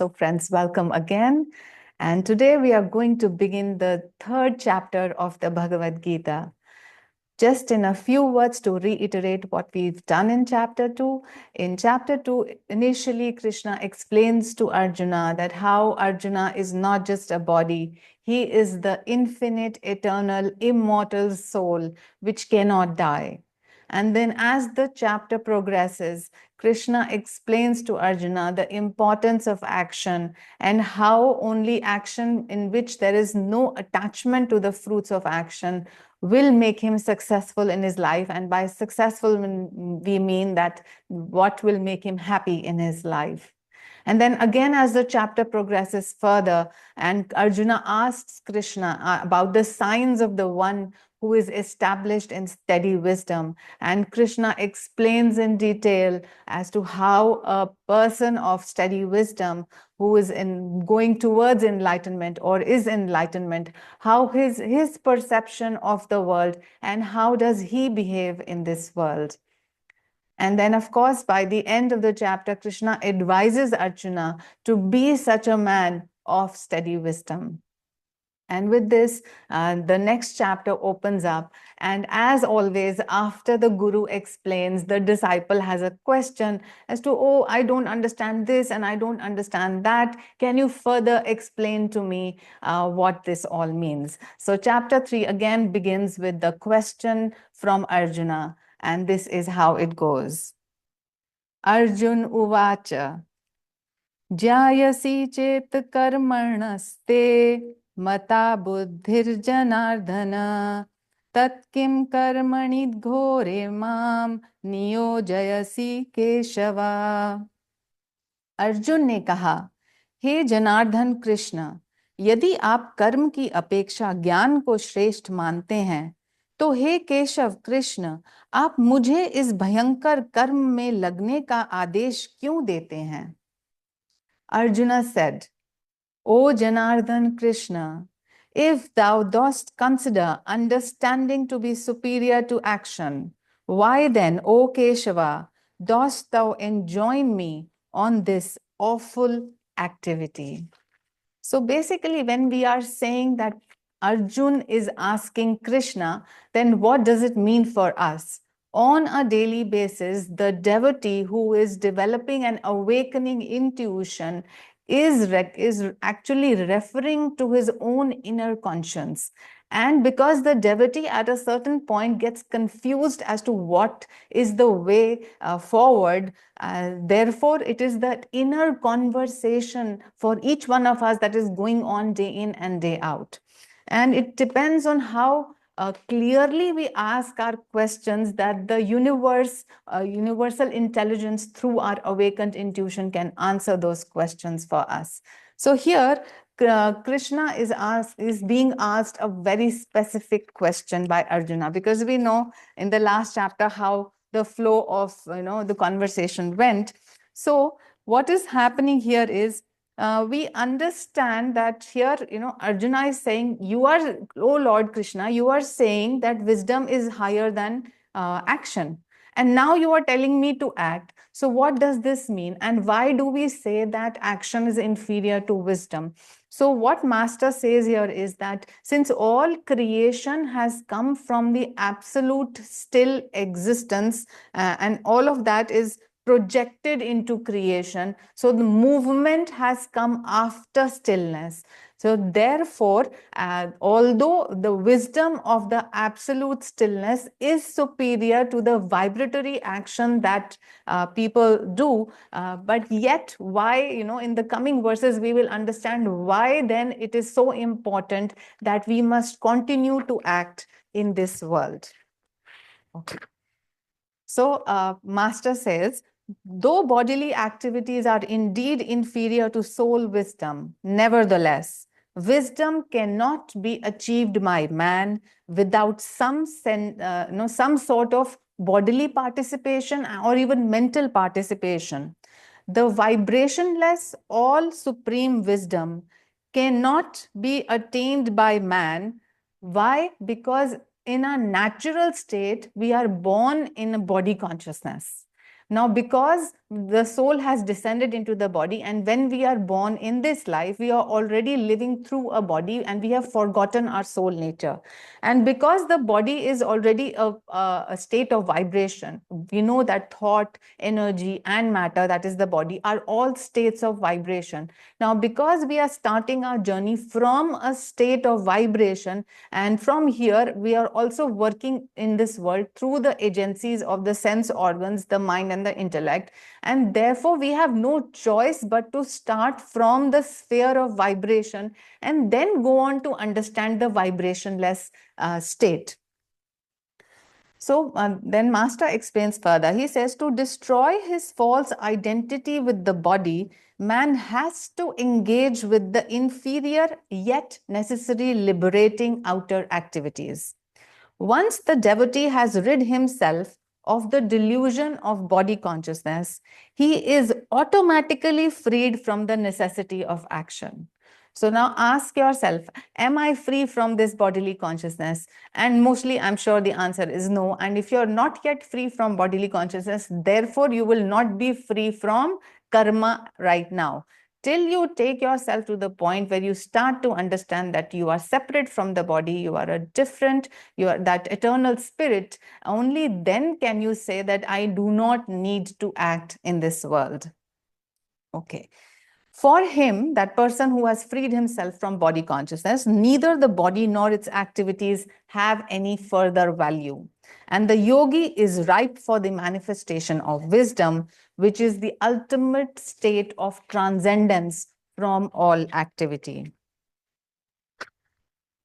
So friends, welcome again. And today we are going to begin the third chapter of the Bhagavad Gita. Just in a few words to reiterate what we've done in chapter 2. In chapter 2, initially Krishna explains to Arjuna that how Arjuna is not just a body. He is the infinite, eternal, immortal soul which cannot die. And then as the chapter progresses, Krishna explains to Arjuna the importance of action and how only action in which there is no attachment to the fruits of action will make him successful in his life. And by successful, we mean that what will make him happy in his life. And then again, as the chapter progresses further, and Arjuna asks Krishna about the signs of the one who is established in steady wisdom. And Krishna explains in detail as to how a person of steady wisdom who is going towards enlightenment or is enlightenment, how his perception of the world and how does he behave in this world. And then, of course, by the end of the chapter, Krishna advises Arjuna to be such a man of steady wisdom. And with this, the next chapter opens up. And as always, after the guru explains, the disciple has a question as to, oh, I don't understand this and I don't understand that. Can you further explain to me what this all means? So chapter 3 again begins with the question from Arjuna. And this is how it goes. Arjun uvacha jayasi chet karmarnaste mata buddhirjanardhana tatkim karmani ghore mam niyojayasi keshava. Arjun ने कहा, हे जनार्दन कृष्ण, यदि आप कर्म की अपेक्षा ज्ञान को श्रेष्ठ मानते हैं, तो हे केशव कृष्ण, आप मुझे इस भयंकर कर्म में लगने का आदेश क्यों देते हैं? Arjuna said, O Janardhan Krishna, if thou dost consider understanding to be superior to action, why then, O Keshava, dost thou enjoin me on this awful activity? So basically, when we are saying that Arjun is asking Krishna, then what does it mean for us? On a daily basis, the devotee who is developing an awakening intuition is actually referring to his own inner conscience. And because the devotee at a certain point gets confused as to what is the way forward, therefore, it is that inner conversation for each one of us that is going on day in and day out. And it depends on how clearly we ask our questions that the universal intelligence through our awakened intuition can answer those questions for us. So here, Krishna is being asked a very specific question by Arjuna, because we know in the last chapter how the flow of the conversation went. So what is happening here is we understand that here, Arjuna is saying, oh Lord Krishna, you are saying that wisdom is higher than action. And now you are telling me to act. So what does this mean? And why do we say that action is inferior to wisdom? So what Master says here is that since all creation has come from the absolute still existence, and all of that is projected into creation, so the movement has come after stillness. So therefore, although the wisdom of the absolute stillness is superior to the vibratory action that people do, but yet why, in the coming verses, we will understand why then it is so important that we must continue to act in this world. Okay. So Master says, though bodily activities are indeed inferior to soul wisdom, nevertheless, wisdom cannot be achieved by man without some sort of bodily participation or even mental participation. The vibrationless, all supreme wisdom cannot be attained by man. Why? Because in a natural state, we are born in a body consciousness. Now, because the soul has descended into the body, and when we are born in this life, we are already living through a body, and we have forgotten our soul nature. And because the body is already a state of vibration, we know that thought, energy, and matter, that is the body, are all states of vibration. Now, because we are starting our journey from a state of vibration, and from here, we are also working in this world through the agencies of the sense organs, the mind, and the intellect. And therefore, we have no choice but to start from the sphere of vibration and then go on to understand the vibrationless state. So then Master explains further. He says, to destroy his false identity with the body, man has to engage with the inferior yet necessary liberating outer activities. Once the devotee has rid himself of the delusion of body consciousness, he is automatically freed from the necessity of action. So now ask yourself, am I free from this bodily consciousness? And mostly I'm sure the answer is no. And if you're not yet free from bodily consciousness, therefore you will not be free from karma right now. Till you take yourself to the point where you start to understand that you are separate from the body, you are a different, you are that eternal spirit, only then can you say that I do not need to act in this world. Okay. For him, that person who has freed himself from body consciousness, neither the body nor its activities have any further value. And the yogi is ripe for the manifestation of wisdom, which is the ultimate state of transcendence from all activity.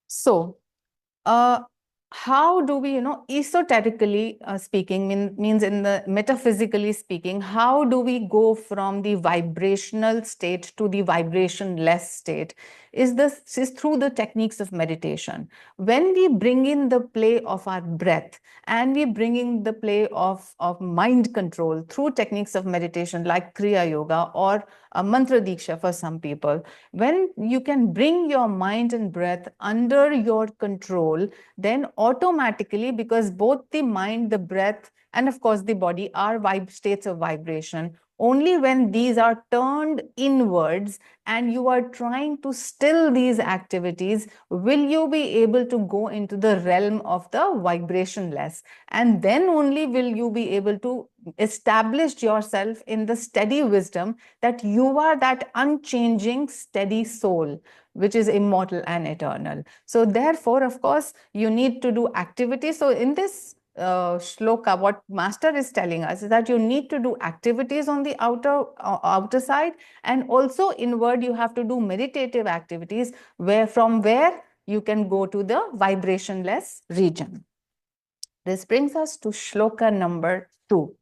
So, how do we, esoterically speaking, means in the metaphysically speaking, how do we go from the vibrational state to the vibrationless state? Is through the techniques of meditation. When we bring in the play of our breath and we bring in the play of mind control through techniques of meditation like Kriya Yoga or a mantra diksha for some people, when you can bring your mind and breath under your control, then automatically, because both the mind, the breath, and of course the body are states of vibration, only when these are turned inwards and you are trying to still these activities, will you be able to go into the realm of the vibrationless. And then only will you be able to establish yourself in the steady wisdom that you are that unchanging, steady soul, which is immortal and eternal. So therefore, of course, you need to do activities. So in this shloka, what Master is telling us is that you need to do activities on the outer side, and also inward you have to do meditative activities from where you can go to the vibrationless region. This brings us to shloka number 2.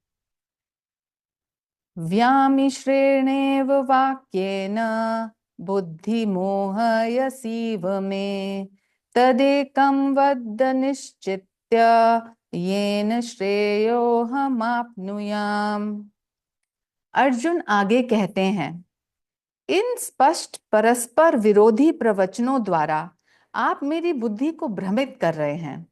व्यामिश्रेणेव वाक्येन बुद्धिमोहयसीव मे तदेकं वद निश्चित्य येन श्रेयोहमाप्नुयाम्। अर्जुन आगे कहते हैं, इन स्पष्ट परस्पर विरोधी प्रवचनों द्वारा आप मेरी बुद्धि को भ्रमित कर रहे हैं।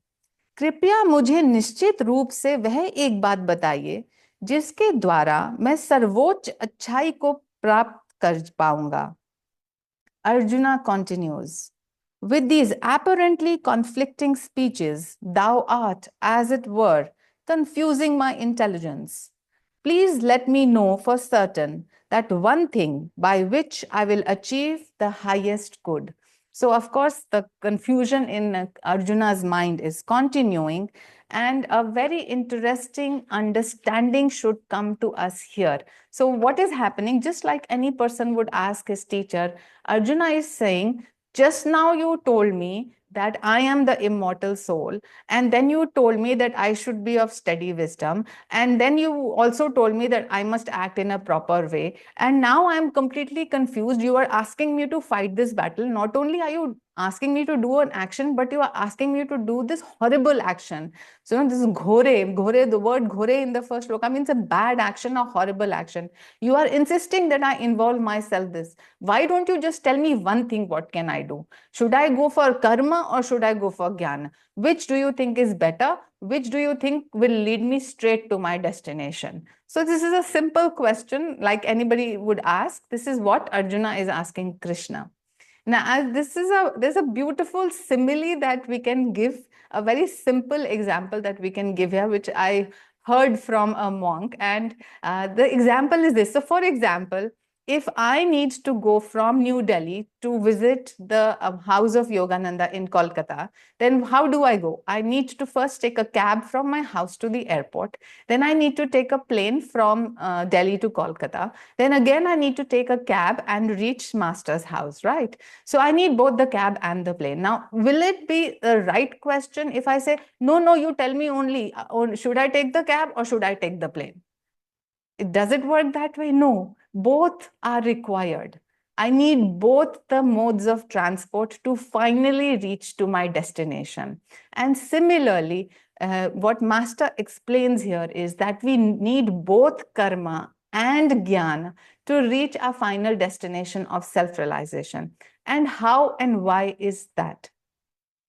कृपया मुझे निश्चित रूप से वह एक बात बताइए जिसके द्वारा मैं सर्वोच्च अच्छाई को प्राप्त कर पाऊंगा। Arjuna continues, with these apparently conflicting speeches, thou art, as it were, confusing my intelligence. Please let me know for certain that one thing by which I will achieve the highest good. So, of course, the confusion in Arjuna's mind is continuing, and a very interesting understanding should come to us here. So, what is happening? Just like any person would ask his teacher, Arjuna is saying, just now you told me that I am the immortal soul, and then you told me that I should be of steady wisdom, and then you also told me that I must act in a proper way, and now I'm completely confused. You are asking me to fight this battle. Not only are you asking me to do an action, but you are asking me to do this horrible action. So this is ghore, the word ghore in the first shloka means a bad action, a horrible action. You are insisting that I involve myself this. Why don't you just tell me one thing? What can I do? Should I go for karma karma or should I go for jnana? Which do you think is better? Which do you think will lead me straight to my destination? So this is a simple question like anybody would ask. This is what Arjuna is asking Krishna. Now, as there's a beautiful simile that we can give, a very simple example that we can give here, which I heard from a monk. And the example is this. So, for example, if I need to go from New Delhi to visit the house of Yogananda in Kolkata, then how do I go? I need to first take a cab from my house to the airport. Then I need to take a plane from Delhi to Kolkata. Then again, I need to take a cab and reach Master's house, right? So I need both the cab and the plane. Now, will it be the right question if I say, no, you tell me only, should I take the cab or should I take the plane? Does it work that way? No, both are required. I need both the modes of transport to finally reach to my destination. And similarly, what Master explains here is that we need both karma and jnana to reach our final destination of self-realization. And how and why is that?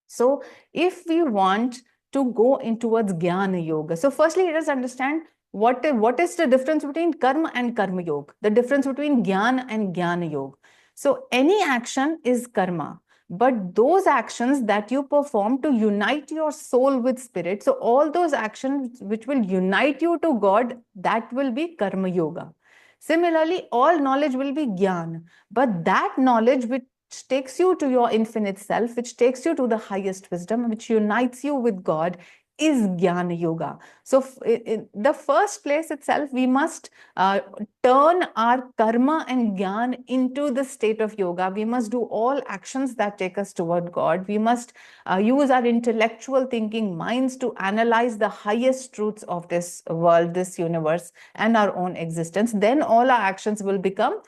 So if we want to go in towards jnana yoga, so firstly, let us understand what is the difference between karma and karma yoga, the difference between jnana and jnana yoga. So any action is karma, but those actions that you perform to unite your soul with spirit, so all those actions which will unite you to God, that will be karma yoga. Similarly, all knowledge will be jnana, but that knowledge which takes you to your infinite self, which takes you to the highest wisdom, which unites you with God, is Jnana Yoga. So in the first place itself, we must turn our karma and jnana into the state of yoga. We must do all actions that take us toward God. We must use our intellectual thinking minds to analyze the highest truths of this world, this universe, and our own existence. Then all our actions will become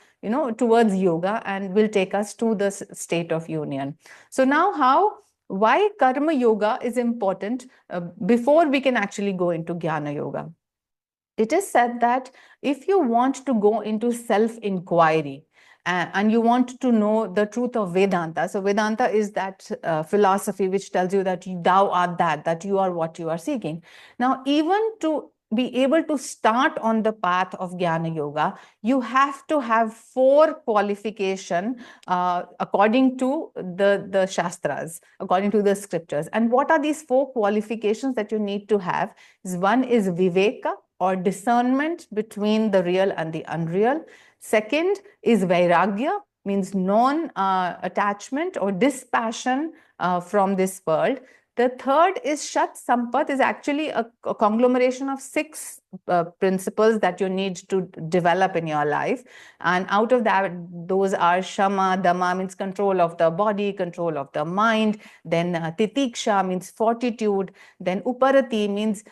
towards yoga and will take us to the state of union. So now why karma yoga is important before we can actually go into jnana yoga. It is said that if you want to go into self-inquiry and you want to know the truth of Vedanta, so Vedanta is that philosophy which tells you that thou art that you are what you are seeking. Now, even to be able to start on the path of Jnana Yoga, you have to have 4 qualification according to the Shastras, according to the scriptures. And what are these 4 qualifications that you need to have? One is Viveka, or discernment between the real and the unreal. Second is Vairagya, means non-attachment or dispassion from this world. The third is Shat Sampat, is actually a conglomeration of 6 principles that you need to develop in your life. And out of that, those are Shama, Dama means control of the body, control of the mind. Then Titiksha means fortitude. Then Uparati means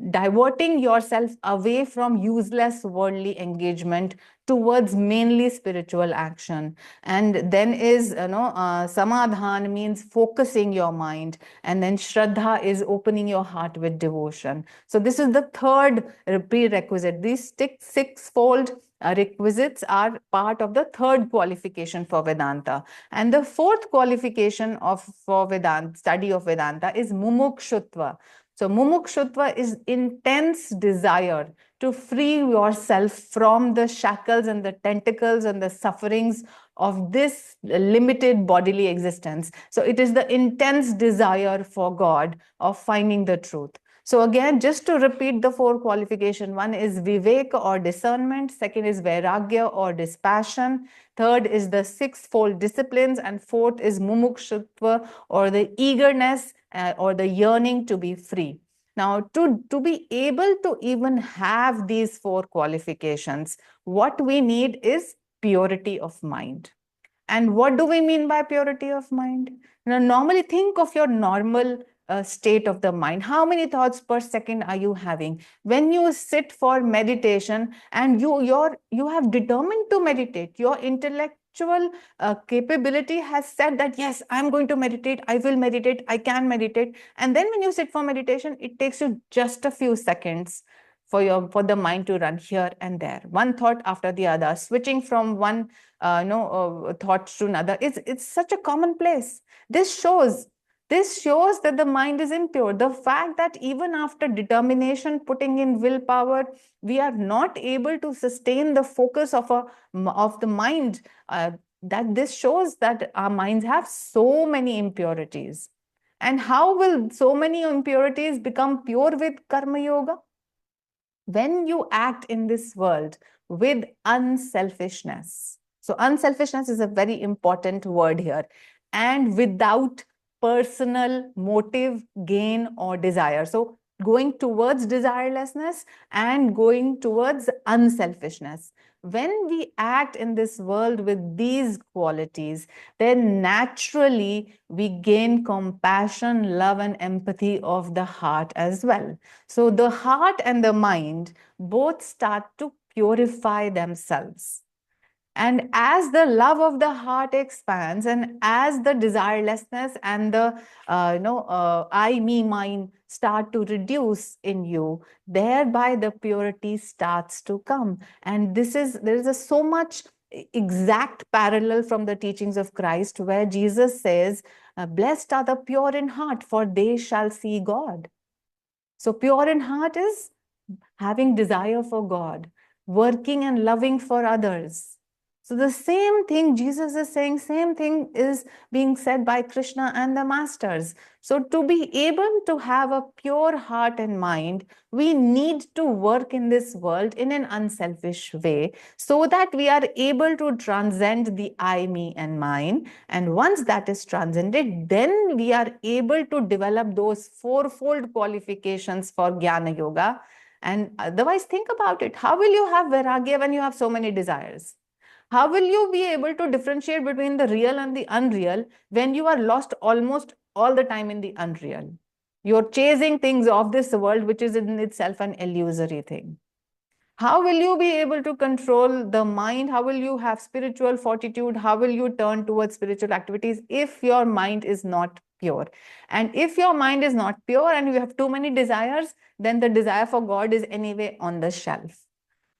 diverting yourself away from useless worldly engagement towards mainly spiritual action. And then is Samadhan means focusing your mind, and then Shraddha is opening your heart with devotion. So this is the third prerequisite. These 6-fold requisites are part of the third qualification for Vedanta. And the fourth qualification for Vedanta, study of Vedanta, is Mumukshutva. So Mumukshutva is intense desire to free yourself from the shackles and the tentacles and the sufferings of this limited bodily existence. So it is the intense desire for God of finding the truth. So again, just to repeat the 4 qualifications, one is Vivek or discernment, second is Vairagya or dispassion, third is the 6-fold disciplines, and fourth is Mumukshutva or the eagerness or the yearning to be free. Now, to be able to even have these 4 qualifications, what we need is purity of mind. And what do we mean by purity of mind? Now, normally think of your normal state of the mind. How many thoughts per second are you having? When you sit for meditation and you have determined to meditate, your intellectual capability has said that, yes, I'm going to meditate, I will meditate, I can meditate. And then when you sit for meditation, it takes you just a few seconds for the mind to run here and there, one thought after the other, switching from one thought to another. It's such a commonplace. This shows that the mind is impure. The fact that even after determination, putting in willpower, we are not able to sustain the focus of the mind. That this shows that our minds have so many impurities. And how will so many impurities become pure with karma yoga? When you act in this world with unselfishness. So unselfishness is a very important word here. And without personal motive, gain, or desire. So going towards desirelessness and going towards unselfishness. When we act in this world with these qualities, then naturally we gain compassion, love, and empathy of the heart as well. So the heart and the mind both start to purify themselves. And as the love of the heart expands, and as the desirelessness and the I, me, mine start to reduce in you, thereby the purity starts to come. And there is so much exact parallel from the teachings of Christ, where Jesus says, "Blessed are the pure in heart, for they shall see God." So pure in heart is having desire for God, working and loving for others. So the same thing Jesus is saying, same thing is being said by Krishna and the masters. So to be able to have a pure heart and mind, we need to work in this world in an unselfish way, so that we are able to transcend the I, me, and mine. And once that is transcended, then we are able to develop those fourfold qualifications for Jnana Yoga. And otherwise, think about it. How will you have vairagya when you have so many desires? How will you be able to differentiate between the real and the unreal when you are lost almost all the time in the unreal? You're chasing things of this world, which is in itself an illusory thing. How will you be able to control the mind? How will you have spiritual fortitude? How will you turn towards spiritual activities if your mind is not pure? And if your mind is not pure and you have too many desires, then the desire for God is anyway on the shelf.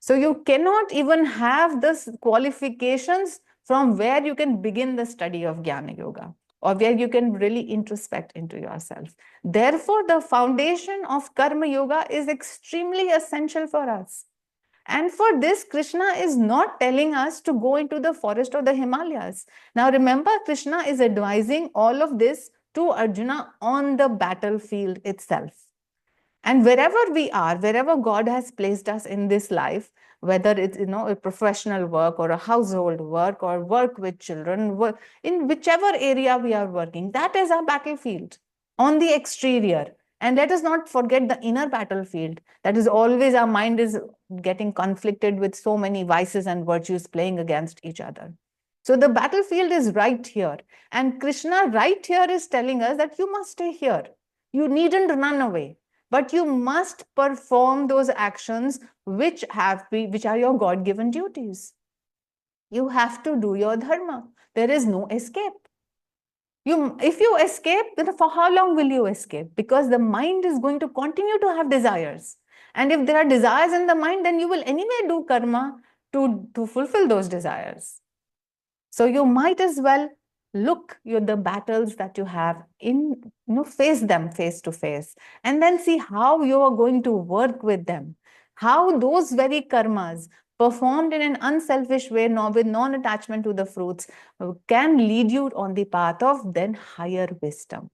So you cannot even have this qualifications from where you can begin the study of Jnana Yoga, or where you can really introspect into yourself. Therefore, the foundation of Karma Yoga is extremely essential for us. And for this, Krishna is not telling us to go into the forest or the Himalayas. Now remember, Krishna is advising all of this to Arjuna on the battlefield itself. And wherever we are, wherever God has placed us in this life, whether it's a professional work or a household work or work with children, in whichever area we are working, that is our battlefield on the exterior. And let us not forget the inner battlefield. That is always our mind is getting conflicted with so many vices and virtues playing against each other. So the battlefield is right here. And Krishna right here is telling us that you must stay here. You needn't run away. But you must perform those actions which are your God-given duties. You have to do your dharma. There is no escape. If you escape, then for how long will you escape? Because the mind is going to continue to have desires. And if there are desires in the mind, then you will anyway do karma to fulfill those desires. So you might as well look at the battles that you have face them face to face, and then see how you are going to work with them. How those very karmas performed in an unselfish way, with non-attachment to the fruits, can lead you on the path of then higher wisdom.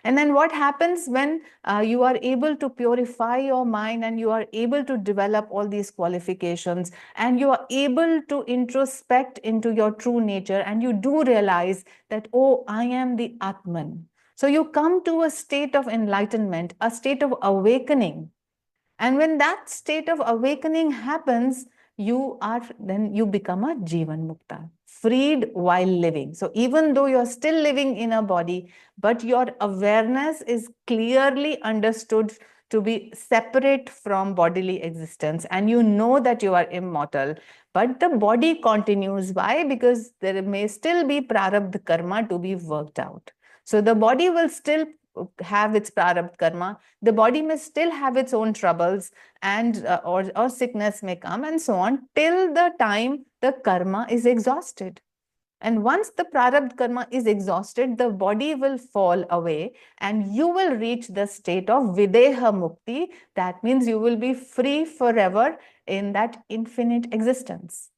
And then what happens when you are able to purify your mind and you are able to develop all these qualifications and you are able to introspect into your true nature and you do realize that, oh, I am the atman. So you come to a state of enlightenment, a state of awakening. And when that state of awakening happens, you become a Jivan Mukta, freed while living. So even though you're still living in a body, but your awareness is clearly understood to be separate from bodily existence, and you know that you are immortal, but the body continues. Why? Because there may still be prarabdha karma to be worked out. So the body will still have its prarabdha karma, the body may still have its own troubles, and or sickness may come and so on, till the time the karma is exhausted. And once the prarabdha karma is exhausted, the body will fall away and you will reach the state of videha mukti. That means you will be free forever in that infinite existence.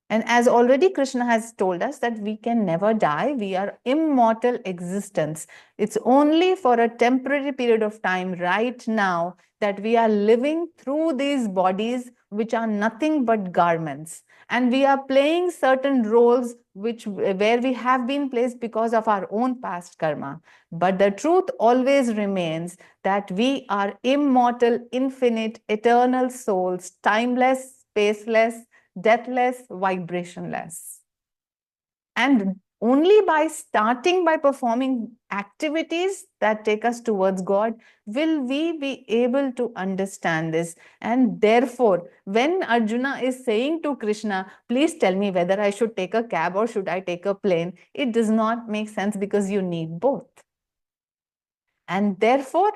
And as already Krishna has told us that we can never die, we are immortal existence. It's only for a temporary period of time right now that we are living through these bodies which are nothing but garments. And we are playing certain roles where we have been placed because of our own past karma. But the truth always remains that we are immortal, infinite, eternal souls, timeless, spaceless, deathless, vibrationless. And only by starting by performing activities that take us towards God will we be able to understand this. And therefore, when Arjuna is saying to Krishna, please tell me whether I should take a cab or should I take a plane, it does not make sense because you need both. And therefore,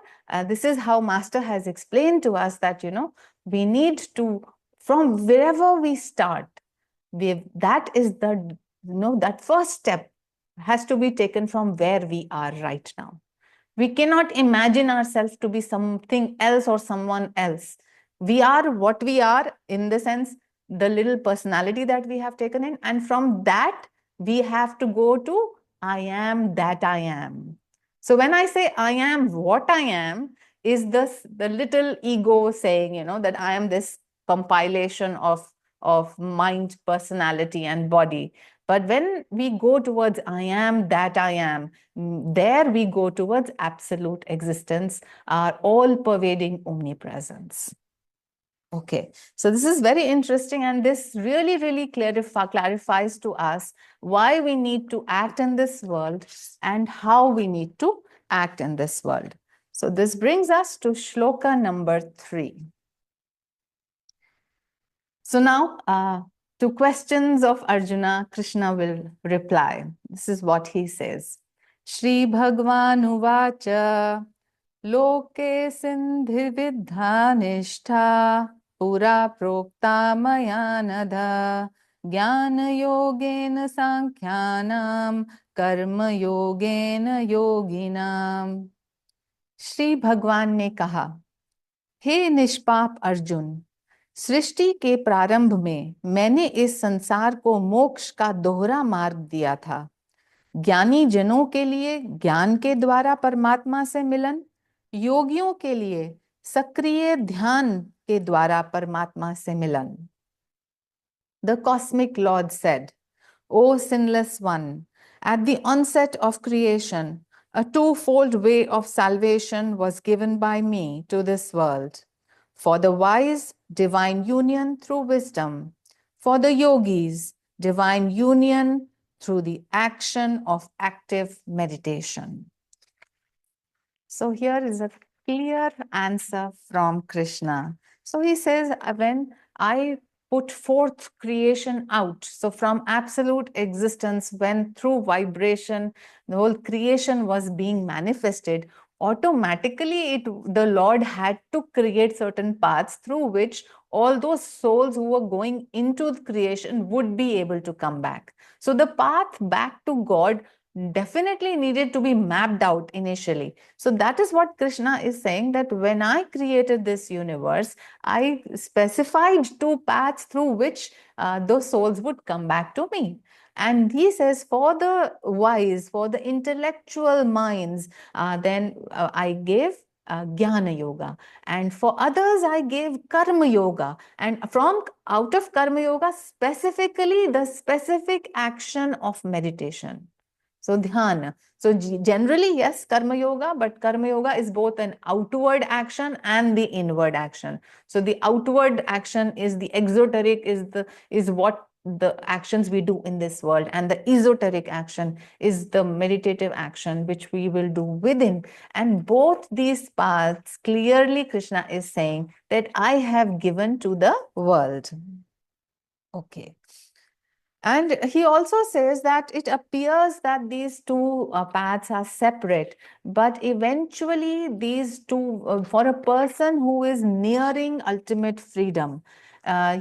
this is how Master has explained to us that, we need to, from wherever we start, that is the, that first step has to be taken from where we are right now. We cannot imagine ourselves to be something else or someone else. We are what we are, in the sense, the little personality that we have taken in. And from that, we have to go to I am that I am. So when I say I am what I am, is this the little ego saying, that I am this compilation of mind, personality, and body. But when we go towards I am that I am, there we go towards absolute existence, our all-pervading omnipresence. Okay, so this is very interesting, and this really, really clarifies to us why we need to act in this world and how we need to act in this world. So this brings us to shloka number 3. So now, to questions of Arjuna, Krishna will reply. This is what he says. Shri Bhagwan Uvacha Loke Sindhi Vidhanishta Pura Prokta Mayanadha Jnana Yogena Sankhyanam Karma Yogena Yoginam. Shri Bhagwan ने कहा, हे निष्पाप अर्जुन, सृष्टि के प्रारंभ में मैंने इस संसार को मोक्ष का दोहरा मार्ग दिया था। ज्ञानी जनों के लिए ज्ञान के द्वारा परमात्मा से मिलन, योगियों के लिए सक्रिय ध्यान के द्वारा परमात्मा से मिलन। The cosmic Lord said, O sinless one, at the onset of creation, a twofold way of salvation was given by me to this world. For the wise, divine union through wisdom. For the yogis, divine union through the action of active meditation. So here is a clear answer from Krishna. So he says, when I put forth creation out, so from absolute existence, when through vibration, the whole creation was being manifested, automatically the Lord had to create certain paths through which all those souls who were going into the creation would be able to come back. So the path back to God definitely needed to be mapped out initially. So that is what Krishna is saying, that when I created this universe, I specified 2 paths through which those souls would come back to me. And he says, for the wise, for the intellectual minds, then I gave Jnana Yoga. And for others, I gave Karma Yoga. And out of Karma Yoga, specifically the specific action of meditation. So dhyana. So generally, yes, Karma Yoga, but Karma Yoga is both an outward action and the inward action. So the outward action is the exoteric, is what the actions we do in this world, and the esoteric action is the meditative action which we will do within. And both these paths, clearly Krishna is saying that I have given to the world. Okay. And he also says that it appears that these two paths are separate, but eventually these two, for a person who is nearing ultimate freedom,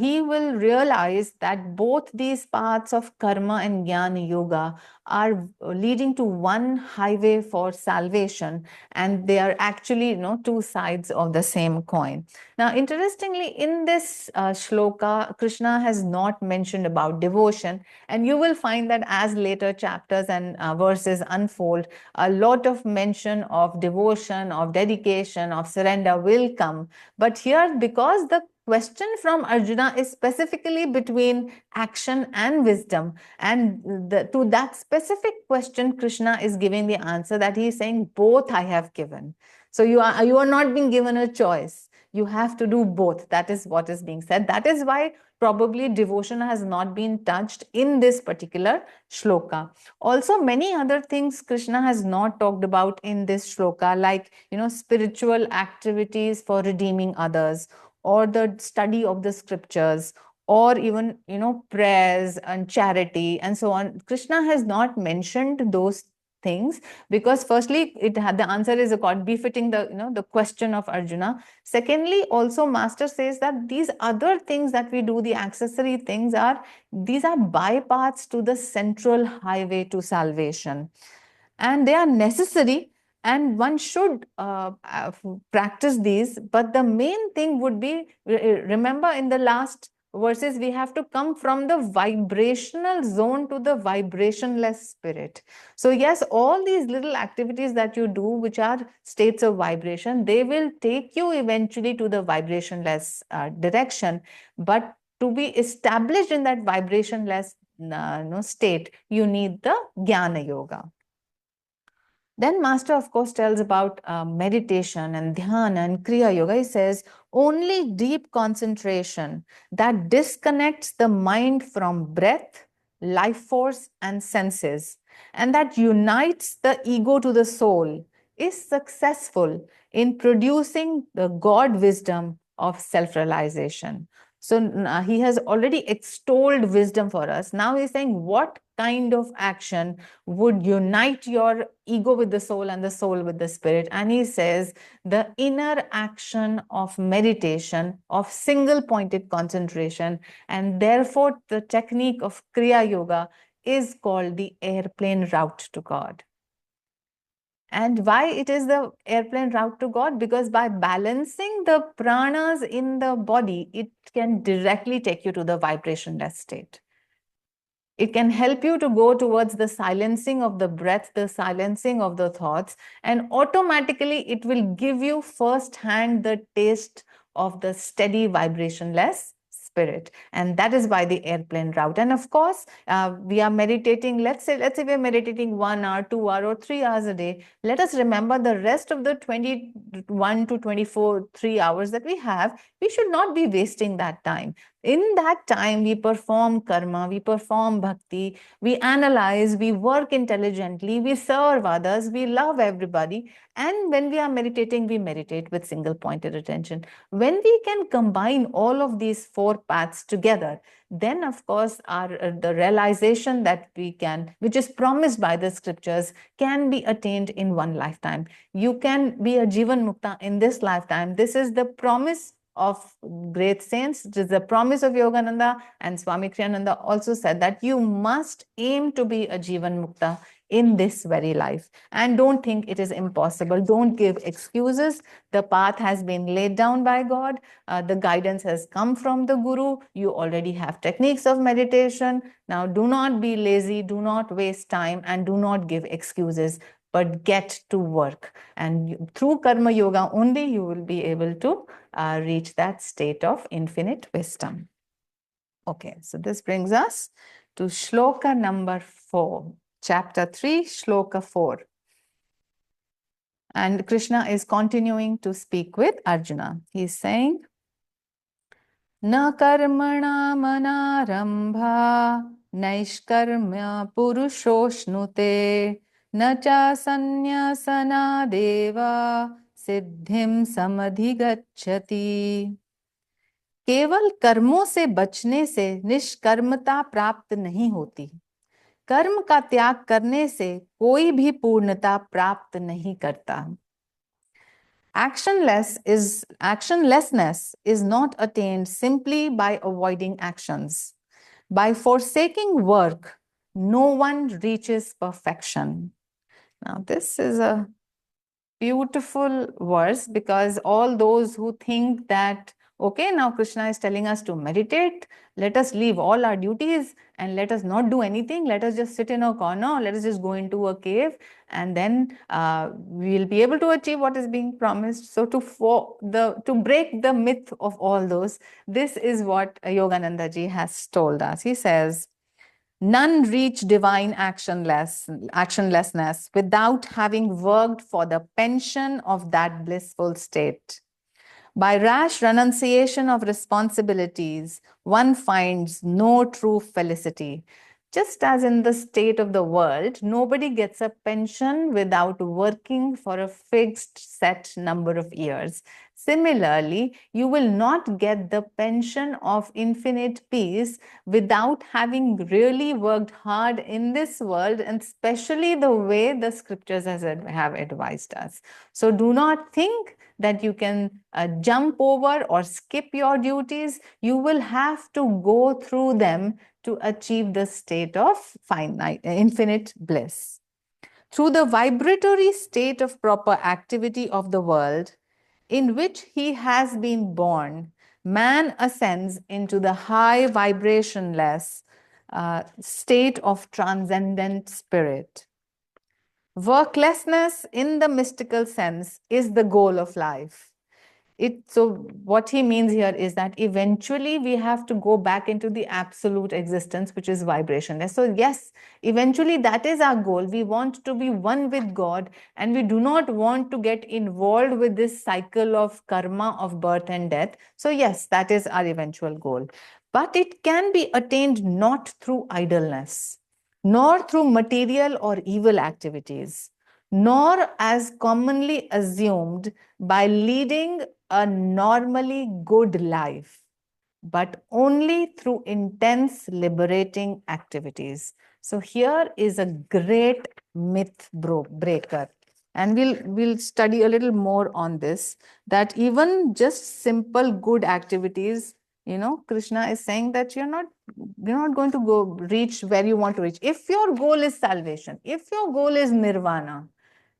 he will realize that both these paths of karma and jnana yoga are leading to one highway for salvation, and they are actually, two sides of the same coin. Now, interestingly, in this shloka, Krishna has not mentioned about devotion, and you will find that as later chapters and verses unfold, a lot of mention of devotion, of dedication, of surrender will come. But here, because the question from Arjuna is specifically between action and wisdom, and to that specific question, Krishna is giving the answer that he is saying, both I have given. So you are not being given a choice. You have to do both. That is what is being said. That is why probably devotion has not been touched in this particular shloka. Also, many other things Krishna has not talked about in this shloka, like, spiritual activities for redeeming others, or the study of the scriptures, or even, prayers and charity and so on. Krishna has not mentioned those things, because firstly it had the answer is according befitting the the question of Arjuna. Secondly, also master says that these other things that we do, the accessory things, these are bypaths to the central highway to salvation, and they are necessary, and one should practice these. But the main thing would be, remember in the last verses, we have to come from the vibrational zone to the vibrationless spirit. So yes, all these little activities that you do, which are states of vibration, they will take you eventually to the vibrationless direction. But to be established in that vibrationless state, you need the jnana yoga. Then master, of course, tells about meditation and dhyana and kriya yoga. He says, only deep concentration that disconnects the mind from breath, life force, and senses, and that unites the ego to the soul, is successful in producing the God wisdom of self-realization. So he has already extolled wisdom for us. Now he's saying, what kind of action would unite your ego with the soul and the soul with the spirit? And he says, the inner action of meditation, of single pointed concentration, and therefore the technique of Kriya Yoga is called the airplane route to God. And why it is the airplane route to God? Because by balancing the pranas in the body, it can directly take you to the vibrationless state. It can help you to go towards the silencing of the breath, the silencing of the thoughts, and automatically it will give you firsthand the taste of the steady vibrationless spirit. And that is by the airplane route. And of course, we are meditating, let's say we're meditating 1 hour, 2 hour, or 3 hours a day. Let us remember the rest of the 21 to 24, 3 hours that we have, we should not be wasting that time. In that time, we perform karma, we perform bhakti, we analyze, we work intelligently, we serve others, we love everybody. And when we are meditating, we meditate with single pointed attention. When we can combine all of these four paths together, then of course the realization that we can, which is promised by the scriptures, can be attained in one lifetime. You can be a Jivan Mukta in this lifetime. This is the promise of great saints. It is the promise of Yogananda, and Swami Kriyananda also said that you must aim to be a Jivan Mukta in this very life. And don't think it is impossible. Don't give excuses. The path has been laid down by God. The guidance has come from the Guru. You already have techniques of meditation. Now do not be lazy, do not waste time, and do not give excuses, but get to work. And through Karma Yoga only you will be able to reach that state of infinite wisdom. Okay, so this brings us to shloka number 4, chapter 3, shloka 4. And Krishna is continuing to speak with Arjuna. He is saying, Na karmana manarambha naishkarmya purushoshnute na cha sanyasana deva siddhim samadhigacchati. केवल कर्मों से बचने से निष्कर्मता प्राप्त नहीं होती। कर्म का त्याग करने से कोई भी पूर्णता प्राप्त नहीं करता। Actionlessness is not attained simply by avoiding actions. By forsaking work, no one reaches perfection. Now, this is a beautiful verse, because all those who think that, okay, now Krishna is telling us to meditate, let us leave all our duties and let us not do anything, let us just sit in a corner, let us just go into a cave, and then we'll be able to achieve what is being promised. So to break the myth of all those, this is what Yogananda ji has told us. He says, none reach divine actionlessness without having worked for the pension of that blissful state. By rash renunciation of responsibilities, one finds no true felicity. Just as in the state of the world, nobody gets a pension without working for a fixed set number of years. Similarly, you will not get the pension of infinite peace without having really worked hard in this world, and especially the way the scriptures have advised us. So do not think that you can jump over or skip your duties. You will have to go through them to achieve the state of infinite bliss. Through the vibratory state of proper activity of the world in which he has been born, man ascends into the high vibrationless state of transcendent spirit. Worklessness in the mystical sense is the goal of life. So what he means here is that eventually we have to go back into the absolute existence, which is vibrationless. So yes, eventually that is our goal. We want to be one with God, and we do not want to get involved with this cycle of karma of birth and death. So yes, that is our eventual goal. But it can be attained not through idleness, nor through material or evil activities, nor as commonly assumed by leading a normally good life, but only through intense liberating activities. So here is a great myth breaker. And we'll study a little more on this, that even just simple good activities, Krishna is saying that you're not going to go reach where you want to reach. If your goal is salvation, if your goal is nirvana,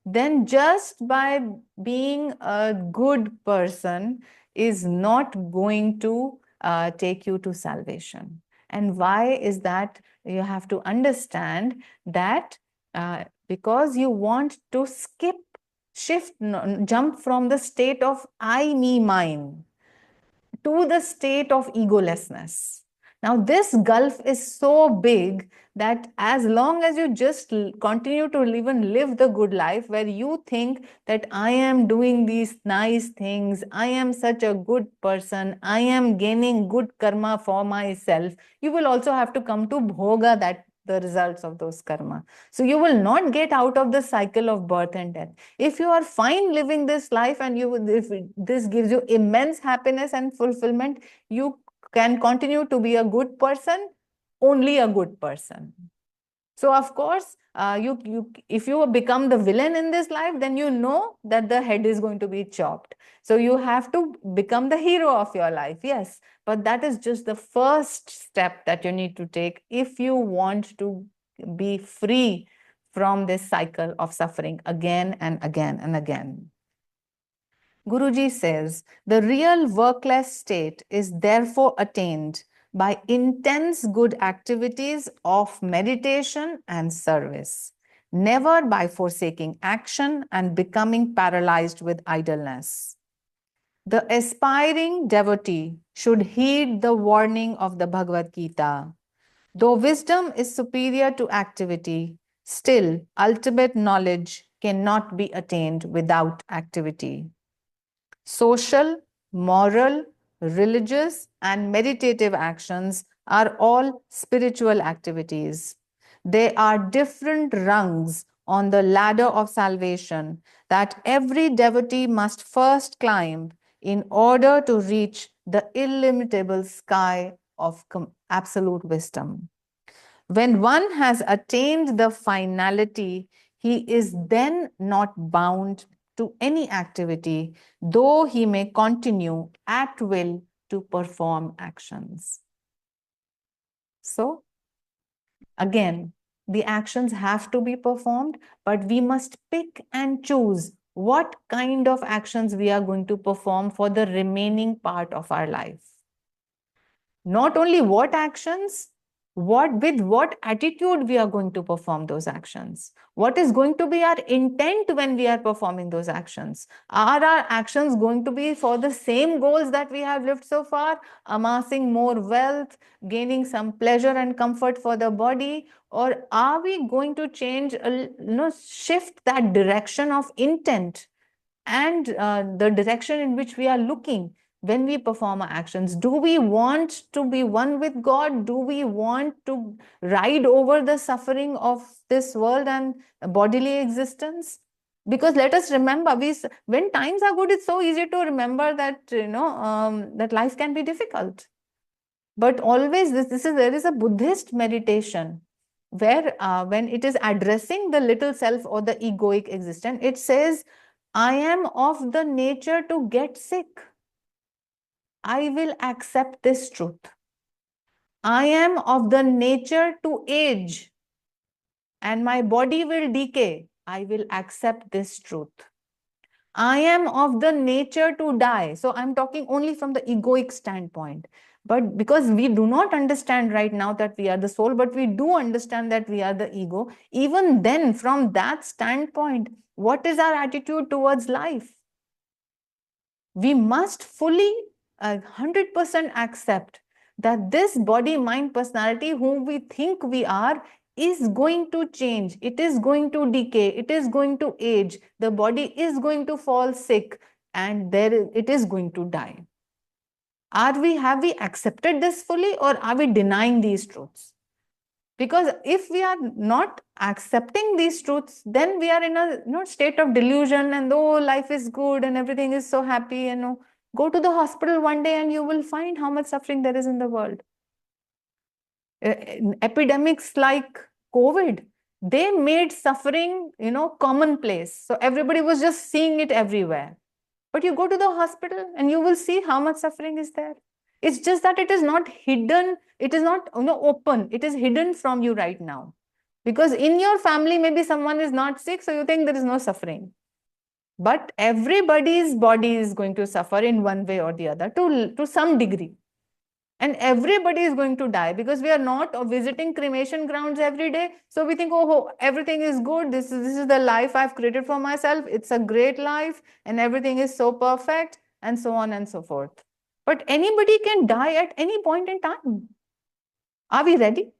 then just by being a good person is not going to take you to salvation. And why is that? You have to understand that because you want to jump from the state of I, me, mine to the state of egolessness. Now, this gulf is so big that as long as you just continue to live the good life, where you think that I am doing these nice things, I am such a good person, I am gaining good karma for myself, you will also have to come to bhoga the results of those karma. So you will not get out of the cycle of birth and death. If you are fine living this life and if this gives you immense happiness and fulfillment, you can continue to be a good person, only a good person. So of course, if you become the villain in this life, then you know that the head is going to be chopped. So you have to become the hero of your life, yes. But that is just the first step that you need to take if you want to be free from this cycle of suffering again and again and again. Guruji says, the real workless state is therefore attained by intense good activities of meditation and service, never by forsaking action and becoming paralyzed with idleness. The aspiring devotee should heed the warning of the Bhagavad Gita. Though wisdom is superior to activity, still ultimate knowledge cannot be attained without activity. Social, moral, religious, and meditative actions are all spiritual activities. They are different rungs on the ladder of salvation that every devotee must first climb in order to reach the illimitable sky of absolute wisdom. When one has attained the finality, he is then not bound to any activity, though he may continue at will to perform actions. So, again, the actions have to be performed, but we must pick and choose what kind of actions we are going to perform for the remaining part of our life. Not only what actions, with what attitude we are going to perform those actions. What is going to be our intent when we are performing those actions? Are our actions going to be for the same goals that we have lived so far, amassing more wealth, gaining some pleasure and comfort for the body? Or are we going to change, shift that direction of intent and the direction in which we are looking when we perform our actions? Do we want to be one with God? Do we want to ride over the suffering of this world and bodily existence? Because let us remember, when times are good, it's so easy to remember that that life can be difficult. But always there is a Buddhist meditation where when it is addressing the little self or the egoic existence, it says, I am of the nature to get sick. I will accept this truth. I am of the nature to age and my body will decay. I will accept this truth. I am of the nature to die. So I'm talking only from the egoic standpoint. But because we do not understand right now that we are the soul, but we do understand that we are the ego, even then, from that standpoint, what is our attitude towards life? We must fully 100% accept that this body, mind, personality, whom we think we are, is going to change. It is going to decay. It is going to age. The body is going to fall sick and it is going to die. Have we accepted this fully, or are we denying these truths? Because if we are not accepting these truths, then we are in a state of delusion, and though life is good and everything is so happy, go to the hospital one day and you will find how much suffering there is in the world. Epidemics like COVID, they made suffering, commonplace. So everybody was just seeing it everywhere. But you go to the hospital and you will see how much suffering is there. It's just that it is not hidden. It is not open. It is hidden from you right now. Because in your family, maybe someone is not sick, so you think there is no suffering. But everybody's body is going to suffer in one way or the other to some degree. And everybody is going to die because we are not visiting cremation grounds every day. So we think, oh, everything is good. This is the life I've created for myself. It's a great life and everything is so perfect and so on and so forth. But anybody can die at any point in time. Are we ready?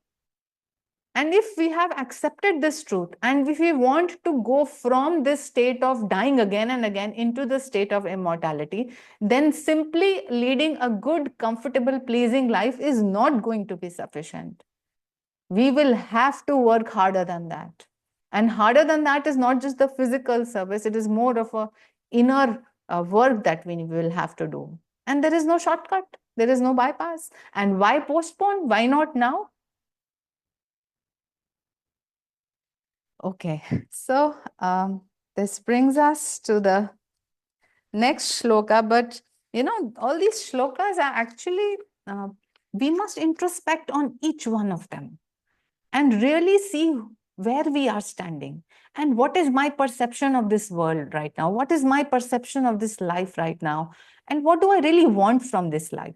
And if we have accepted this truth, and if we want to go from this state of dying again and again into the state of immortality, then simply leading a good, comfortable, pleasing life is not going to be sufficient. We will have to work harder than that. And harder than that is not just the physical service, it is more of a inner work that we will have to do. And there is no shortcut, there is no bypass. And why postpone? Why not now? Okay, so this brings us to the next shloka, but all these shlokas are actually, we must introspect on each one of them and really see where we are standing and what is my perception of this world right now, what is my perception of this life right now, and what do I really want from this life.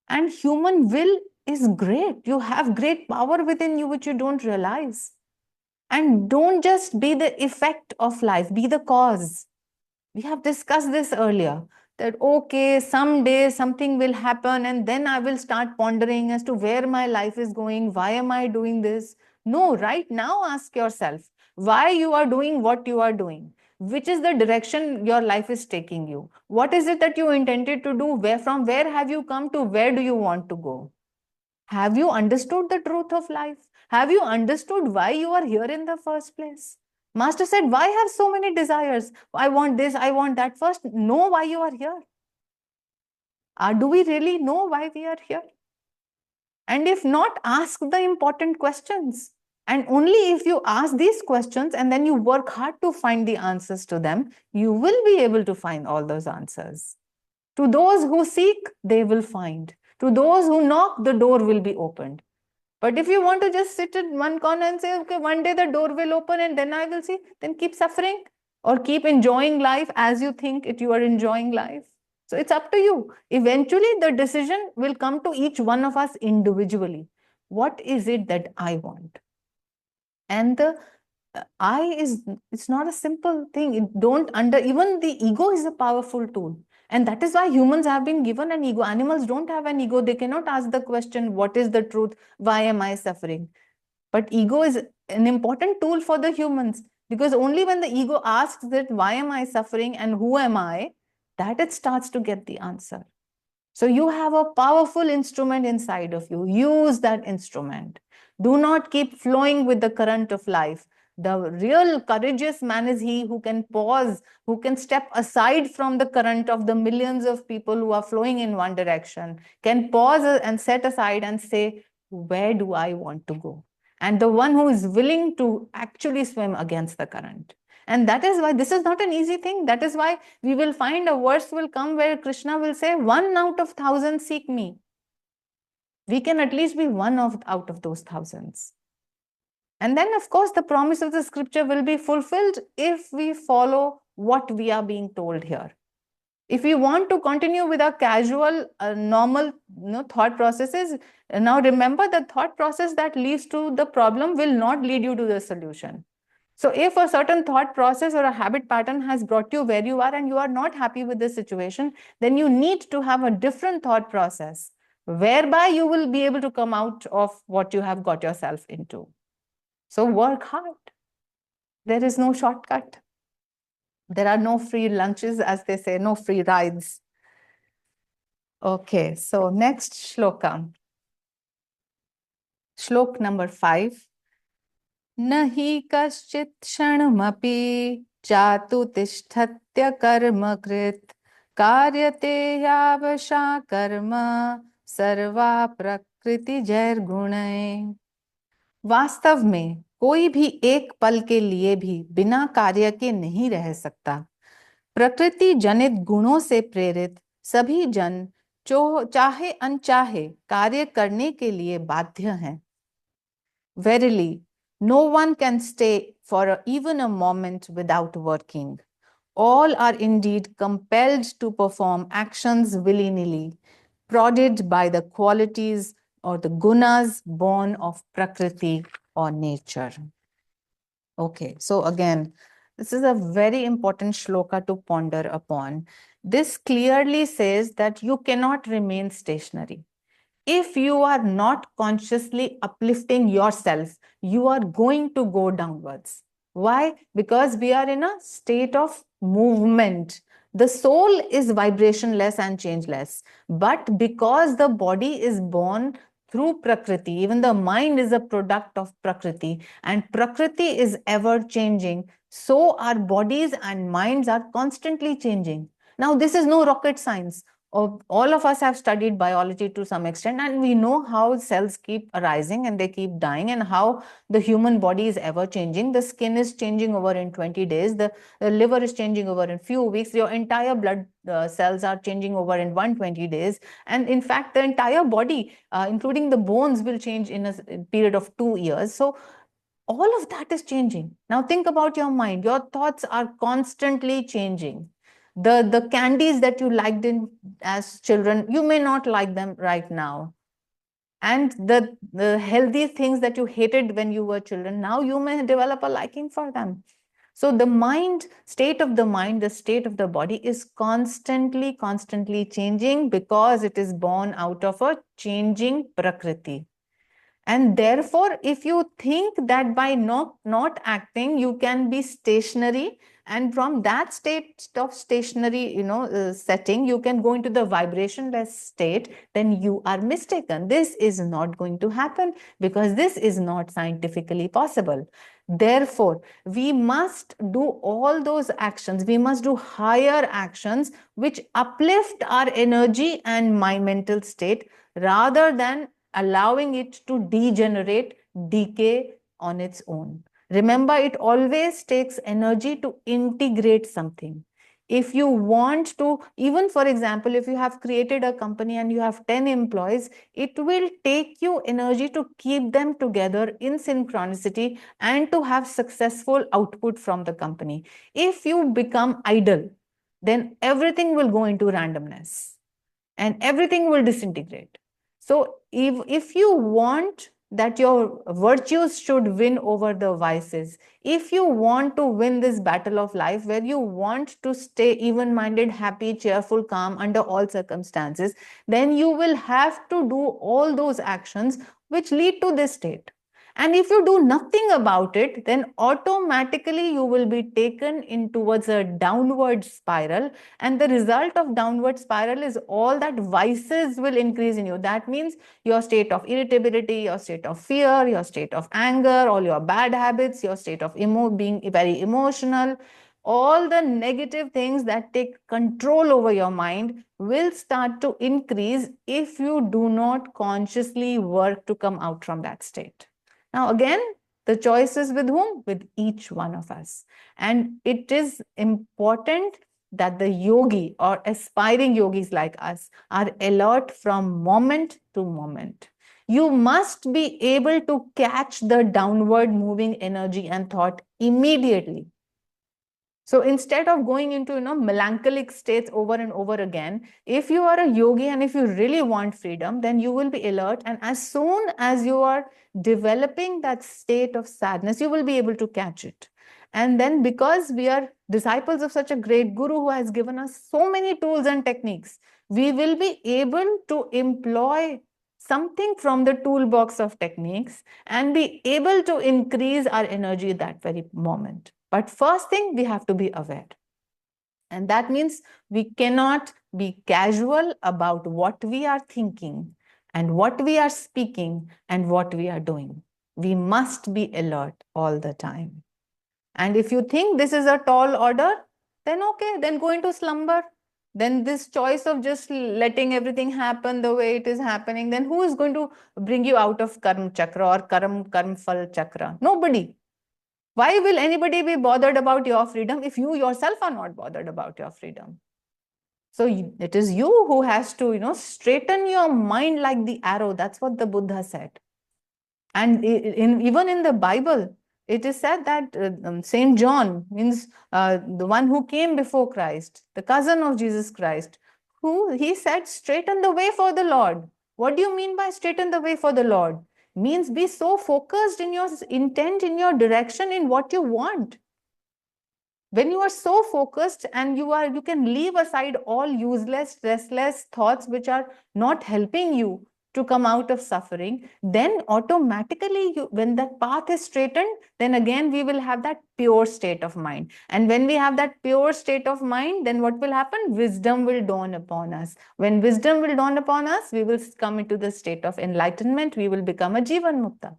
And human will is great. You have great power within you which you don't realize. And don't just be the effect of life, be the cause. We have discussed this earlier, that okay, someday something will happen and then I will start pondering as to where my life is going, why am I doing this? No, right now ask yourself, why you are doing what you are doing? Which is the direction your life is taking you? What is it that you intended to do? From where have you come to where do you want to go? Have you understood the truth of life? Have you understood why you are here in the first place? Master said, why have so many desires? I want this, I want that. First, know why you are here. Do we really know why we are here? And if not, ask the important questions. And only if you ask these questions and then you work hard to find the answers to them, you will be able to find all those answers. To those who seek, they will find. To those who knock, the door will be opened. But if you want to just sit in one corner and say, okay, one day the door will open and then I will see, then keep suffering or keep enjoying life as you think you are enjoying life. So it's up to you. Eventually, the decision will come to each one of us individually. What is it that I want? And the I is, it's not a simple thing. Even the ego is a powerful tool. And that is why humans have been given an ego. Animals don't have an ego. They cannot ask the question, what is the truth? Why am I suffering? But ego is an important tool for the humans, because only when the ego asks that why am I suffering and who am I, that it starts to get the answer. So you have a powerful instrument inside of you. Use that instrument. Do not keep flowing with the current of life. The real courageous man is he who can pause, who can step aside from the current of the millions of people who are flowing in one direction, can pause and set aside and say, where do I want to go? And the one who is willing to actually swim against the current. And that is why this is not an easy thing. That is why we will find a verse will come where Krishna will say, 1 out of 1,000 seek me. We can at least be out of those thousands. And then, of course, the promise of the scripture will be fulfilled if we follow what we are being told here. If we want to continue with our casual, normal thought processes, now remember the thought process that leads to the problem will not lead you to the solution. So if a certain thought process or a habit pattern has brought you where you are and you are not happy with the situation, then you need to have a different thought process whereby you will be able to come out of what you have got yourself into. So work hard. There is no shortcut. There are no free lunches, as they say, no free rides. Okay, so next shloka. Shlok number 5. Nahi kaschit kshanamapi chatu tishthatya karma krit karyate yavasha karma sarva prakriti jair gunay. वास्तव में कोई भी एक पल के लिए भी बिना कार्य के नहीं रह सकता। प्रकृति जनित गुणों से प्रेरित सभी जन चाहे अनचाहे कार्य करने के लिए बाध्य हैं। Verily, no one can stay for even a moment without working. All are indeed compelled to perform actions willy-nilly, prodded by the qualities or the gunas born of Prakriti or nature. Okay, so again, this is a very important shloka to ponder upon. This clearly says that you cannot remain stationary. If you are not consciously uplifting yourself, you are going to go downwards. Why? Because we are in a state of movement. The soul is vibrationless and changeless. But because the body is born through Prakriti, even the mind is a product of Prakriti, and Prakriti is ever changing, so our bodies and minds are constantly changing. Now, this is no rocket science. All of us have studied biology to some extent, and we know how cells keep arising and they keep dying, and how the human body is ever changing. The skin is changing over in 20 days. The liver is changing over in few weeks. Your entire blood cells are changing over in 120 days. And in fact, the entire body, including the bones, will change in a period of 2 years. So all of that is changing. Now think about your mind. Your thoughts are constantly changing. The candies that you liked as children, you may not like them right now. And the healthy things that you hated when you were children, now you may develop a liking for them. So the state of the mind, the state of the body is constantly changing, because it is born out of a changing Prakriti. And therefore, if you think that by not acting, you can be stationary, and from that state of stationary, setting, you can go into the vibrationless state, then you are mistaken. This is not going to happen, because this is not scientifically possible. Therefore, we must do all those actions. We must do higher actions which uplift our energy and my mental state rather than allowing it to degenerate, decay on its own. Remember, it always takes energy to integrate something. If you want to, even for example, if you have created a company and you have 10 employees, it will take you energy to keep them together in synchronicity and to have successful output from the company. If you become idle, then everything will go into randomness and everything will disintegrate. So if you want that your virtues should win over the vices, if you want to win this battle of life where you want to stay even-minded, happy, cheerful, calm under all circumstances, then you will have to do all those actions which lead to this state. And if you do nothing about it, then automatically you will be taken in towards a downward spiral. And the result of downward spiral is all that vices will increase in you. That means your state of irritability, your state of fear, your state of anger, all your bad habits, your state of being very emotional, all the negative things that take control over your mind will start to increase if you do not consciously work to come out from that state. Now, again, the choice is with whom? With each one of us. And it is important that the yogi or aspiring yogis like us are alert from moment to moment. You must be able to catch the downward moving energy and thought immediately. So instead of going into melancholic states over and over again, if you are a yogi and if you really want freedom, then you will be alert. And as soon as you are developing that state of sadness, you will be able to catch it. And then because we are disciples of such a great guru who has given us so many tools and techniques, we will be able to employ something from the toolbox of techniques and be able to increase our energy at that very moment. But first thing, we have to be aware. And that means we cannot be casual about what we are thinking and what we are speaking and what we are doing. We must be alert all the time. And if you think this is a tall order, then okay, then go into slumber. Then this choice of just letting everything happen the way it is happening, then who is going to bring you out of karma chakra or karma phal chakra? Nobody. Why will anybody be bothered about your freedom if you yourself are not bothered about your freedom? So it is you who has to, straighten your mind like the arrow. That's what the Buddha said. And even in the Bible, it is said that Saint John means the one who came before Christ, the cousin of Jesus Christ, he said, straighten the way for the Lord. What do you mean by straighten the way for the Lord? Means be so focused in your intent, in your direction, in what you want. When you are so focused and you can leave aside all useless, restless thoughts which are not helping you to come out of suffering, then automatically when that path is straightened, then again we will have that pure state of mind. And when we have that pure state of mind, then what will happen? Wisdom will dawn upon us. When wisdom will dawn upon us, we will come into the state of enlightenment. We will become a Jivan Mukta.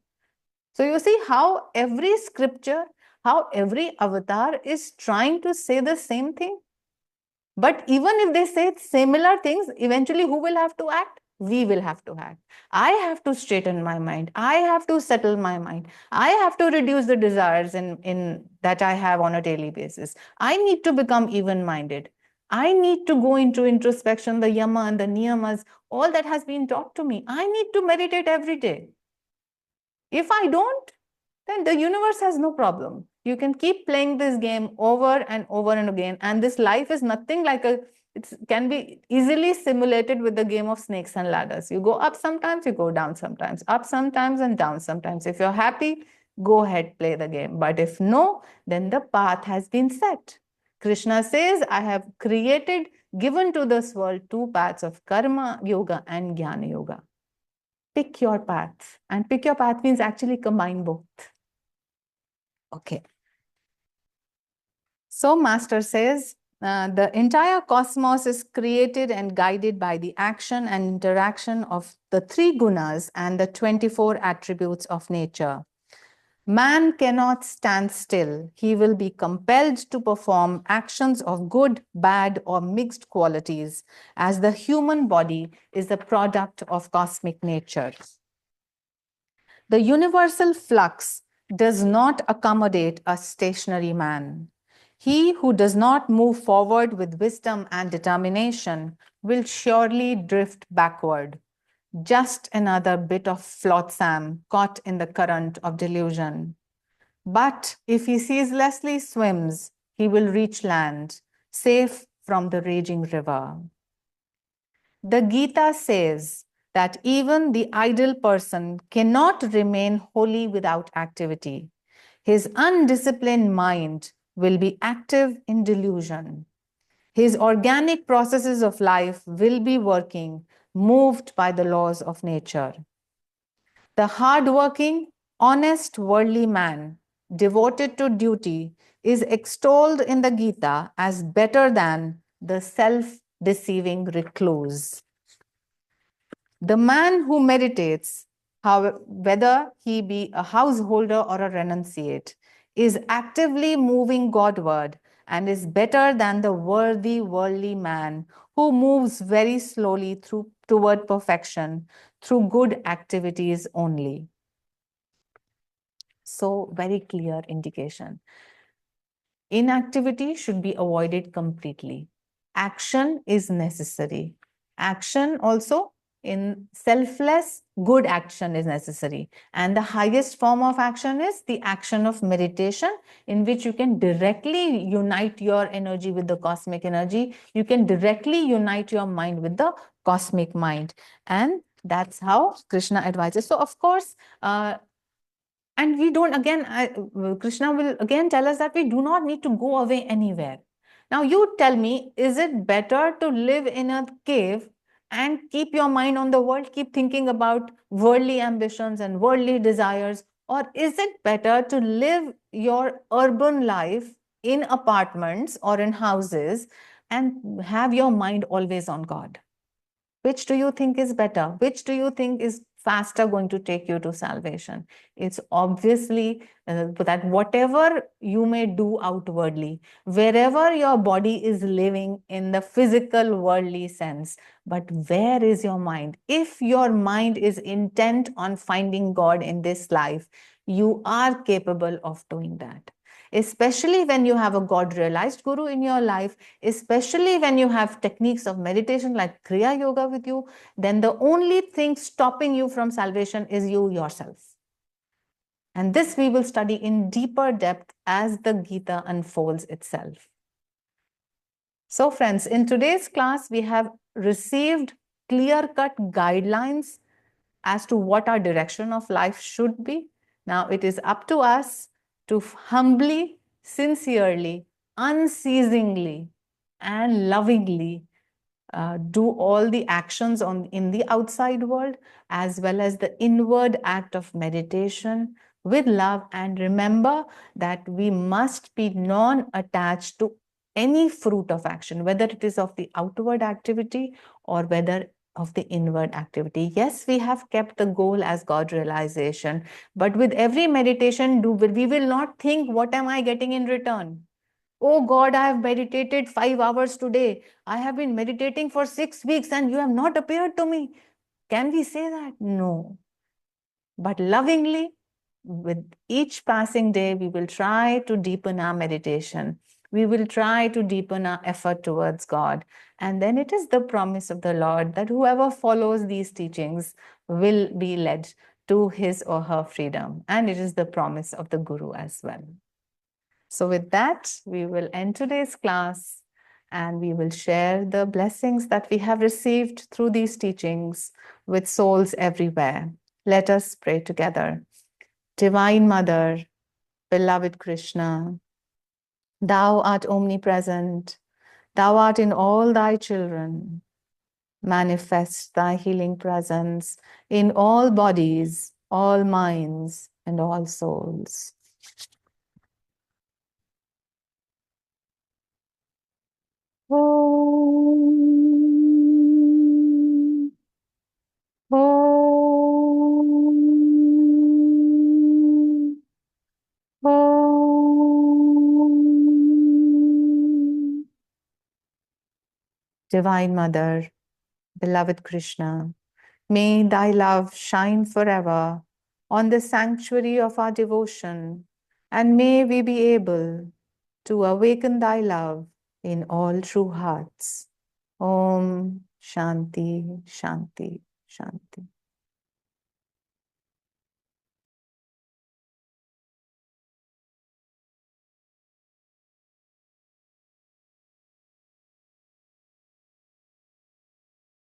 So you see how every scripture, how every avatar is trying to say the same thing. But even if they say similar things, eventually who will have to act? We will have to act. I have to straighten my mind. I have to settle my mind. I have to reduce the desires that I have on a daily basis. I need to become even-minded. I need to go into introspection, the yama and the niyamas, all that has been taught to me. I need to meditate every day. If I don't, then the universe has no problem. You can keep playing this game over and over and again. And this life is nothing like it can be easily simulated with the game of snakes and ladders. You go up sometimes, you go down sometimes, up sometimes and down sometimes. If you're happy, go ahead, play the game. But if no, then the path has been set. Krishna says, I have given to this world two paths of karma yoga and jnana yoga. Pick your path. And pick your path means actually combine both. Okay. So Master says, the entire cosmos is created and guided by the action and interaction of the three gunas and the 24 attributes of nature. Man cannot stand still. He will be compelled to perform actions of good, bad, or mixed qualities, as the human body is the product of cosmic nature. The universal flux does not accommodate a stationary man. He who does not move forward with wisdom and determination will surely drift backward, just another bit of flotsam caught in the current of delusion. But if he ceaselessly swims, he will reach land, safe from the raging river. The Gita says that even the idle person cannot remain wholly without activity. His undisciplined mind will be active in delusion. His organic processes of life will be working, moved by the laws of nature. The hardworking, honest, worldly man, devoted to duty, is extolled in the Gita as better than the self-deceiving recluse. The man who meditates, whether he be a householder or a renunciate, is actively moving Godward and is better than the worthy worldly man who moves very slowly toward perfection through good activities only. So, very clear indication. Inactivity should be avoided completely. Action is necessary. Action also in selfless, good action is necessary. And the highest form of action is the action of meditation, in which you can directly unite your energy with the cosmic energy. You can directly unite your mind with the cosmic mind. And that's how Krishna advises. So, of course, and we don't, again, Krishna will again tell us that we do not need to go away anywhere. Now, you tell me, is it better to live in a cave and keep your mind on the world, keep thinking about worldly ambitions and worldly desires? Or is it better to live your urban life in apartments or in houses and have your mind always on God? Which do you think is better? Which do you think is faster going to take you to salvation? It's obviously that whatever you may do outwardly, wherever your body is living in the physical worldly sense, but where is your mind? If your mind is intent on finding God in this life, you are capable of doing that. Especially when you have a God realized guru in your life, especially when you have techniques of meditation like Kriya Yoga with you, then the only thing stopping you from salvation is you yourself. And this we will study in deeper depth as the Gita unfolds itself. So friends, in today's class, we have received clear-cut guidelines as to what our direction of life should be. Now it is up to us to humbly, sincerely, unceasingly, and lovingly do all the actions in the outside world, as well as the inward act of meditation with love. And remember that we must be non-attached to any fruit of action, whether it is of the outward activity or whether of the inward activity. Yes, we have kept the goal as God realization, but with every meditation, we will not think, what am I getting in return? Oh God, I have meditated 5 hours today. I have been meditating for 6 weeks and you have not appeared to me. Can we say that? No. But lovingly, with each passing day, we will try to deepen our meditation. We will try to deepen our effort towards God. And then it is the promise of the Lord that whoever follows these teachings will be led to his or her freedom. And it is the promise of the Guru as well. So with that, we will end today's class and we will share the blessings that we have received through these teachings with souls everywhere. Let us pray together. Divine Mother, beloved Krishna, thou art omnipresent. Thou art in all thy children. Manifest thy healing presence in all bodies, all minds, and all souls. Om. Om. Divine Mother, beloved Krishna, may thy love shine forever on the sanctuary of our devotion, and may we be able to awaken thy love in all true hearts. Om Shanti, Shanti, Shanti.